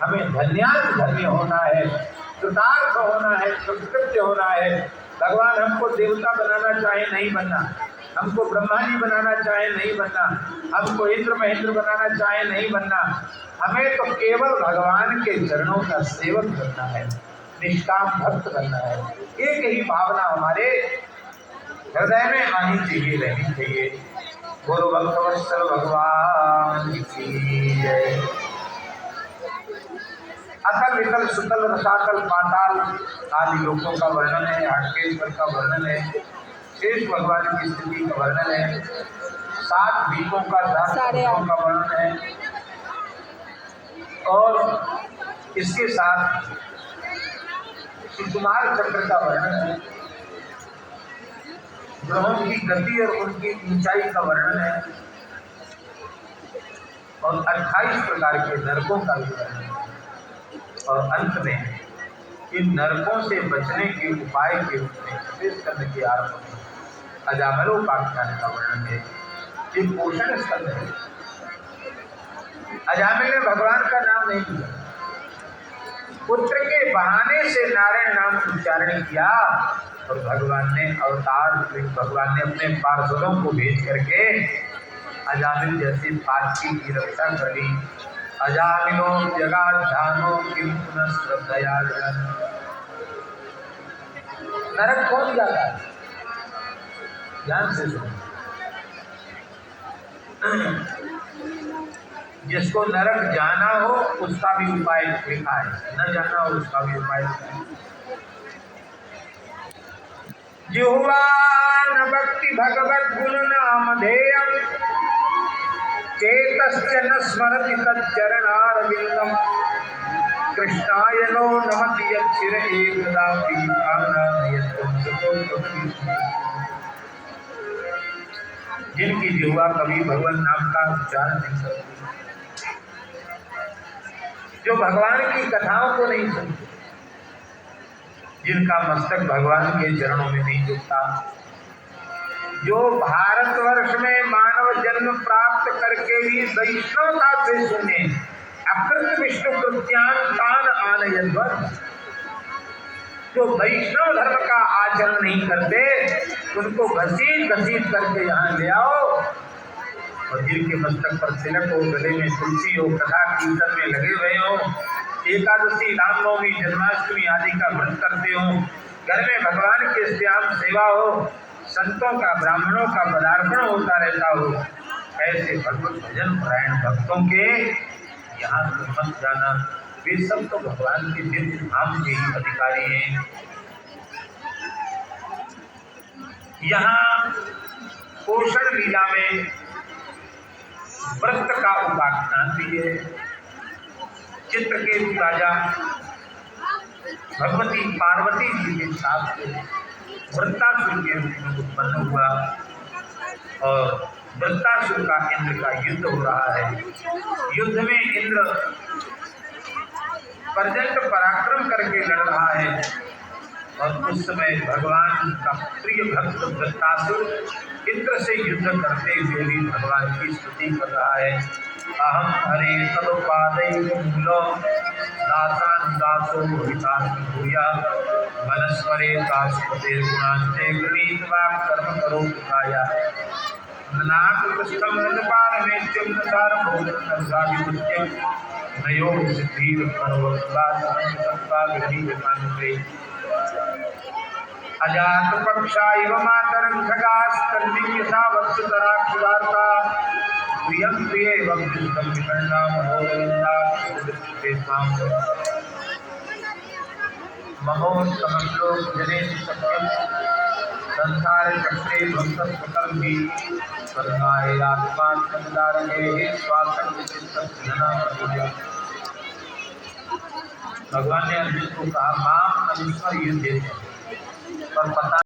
हमें धन्य होना है, कृतार्थ होना है, कृतकृत्य होना है। भगवान हमको देवता बनाना चाहे नहीं बनना, हमको ब्रह्मा जी बनाना चाहे नहीं बनना, हमको इंद्र महेंद्र बनाना चाहे नहीं बनना, हमें तो केवल भगवान के चरणों का सेवक बनना है, निष्काम भक्त बनना है। एक ही भावना हमारे हृदय में आनी चाहिए, रहनी चाहिए। गुरु भक्तवत्सल भगवान की जय। अतल वितल सुतल रसातल पाताल आदि लोकों का वर्णन है, हाटकेश्वर का वर्णन है, शेष भगवान की स्थिति का वर्णन है, 7 द्वीपों का 10 समुद्रों का वर्णन है, और इसके साथ सुकुमार चक्र का वर्णन है, ग्रहों की गति और उनकी ऊंचाई का वर्णन है, और 28 प्रकार के नरकों का भी वर्णन है। और अंत में इन नरकों से बचने के उपाय के रूप में प्रवेश करने के आरंभ में अजामिलोपाख्यान का वर्णन है। ये पोषण स्कंद है। अजामिल ने भगवान का नाम नहीं लिया, पुत्र के बहाने से नारायण नाम उच्चारण किया, और भगवान ने अपने पार्षदों को भेज करके अजामिल जैसे पापी की रक्षा कर ली। अजामिलो जगाध्यानो किम पुनः श्रद्धया। नरक कौन जाता है? ध्यान से सुनो। जिसको नरक जाना हो उसका भी उपाय लिखा है, न जाना हो उसका भी उपाय लिखा है। जिह्वा न भक्ति भगवत गुण नामधेयम् चेतश्च न स्मरति तच्चरणारविन्दम् कृष्णाय नो नमति यच्छिर एकदापि कामनामयत्वं सुखोत्तम। जिनकी जिह्वा कभी भगवान नाम का उच्चारण नहीं करती, जो भगवान की कथाओं को नहीं सुनते, जिनका मस्तक भगवान के चरणों में नहीं झुकता, जो भारतवर्ष में मानव जन्म प्राप्त करके भी वैष्णवता से सुने, अकृत विष्णु कृत्यान तान आनयद्वत्, जो वैष्णव धर्म का आचरण नहीं करते, उनको घसीट करके यहाँ ले आओ, और जिनके मस्तक पर तिलक हो, गले में तुलसी हो, कथा कीर्तन में लगे हुए हो, एकादशी, रामनवमी, जन्माष्टमी आदि का व्रत करते हो, घर में भगवान के श्याम सेवा हो, संतों का ब्राह्मणों का पदार्पण होता रहता हो, ऐसे भगवत भजन परायण भक्तों के यहाँ मत जाना। वे सब तो भगवान के दिव्य धाम के ही अधिकारी हैं। यहाँ पोषण लीला में व्रत का उपाख्यान भी है। चित्रकेतु राजा भगवती पार्वती जी के साथ वृत्तासुर के रूप में उत्पन्न हुआ, और वृत्तासुर का इंद्र का युद्ध हो रहा है। युद्ध में इंद्र प्रचंड पराक्रम करके लड़ रहा है, और उस समय भगवान का प्रिय भक्त वृत्तासुर इंद्र से युद्ध करते हुए भी भगवान की स्तुति कर रहा है। अहम हरे तदुपादैर्मूलो दासानुदासो हितास्मि भूया वनस्परे दासपते गुणांते गृहीत्वा कर्म करो काया नाकृष्टम नपारमेत्यं नसारभूतनर्गाभिमुच्यं नयो सिद्धीर पर्वत्वात्मत्वा गृहीतमानुते अजात पक्षा इव मातरं खगास्तन्निं यथा वत्सतराक्षुवार्ता प्रियं प्रिये वक्तुं विकर्णा मनोरविन्दा तेषां महोत्तमश्लोक जनेन सत्यं संसार चक्रे भक्तस्वकर्मी स्वर्गाय आत्मात्मदारणे स्वार्थं चित्तस्थिना। भगवान ने अर्जुन को कहा, मां अनुस्वर युद्धे, पर पता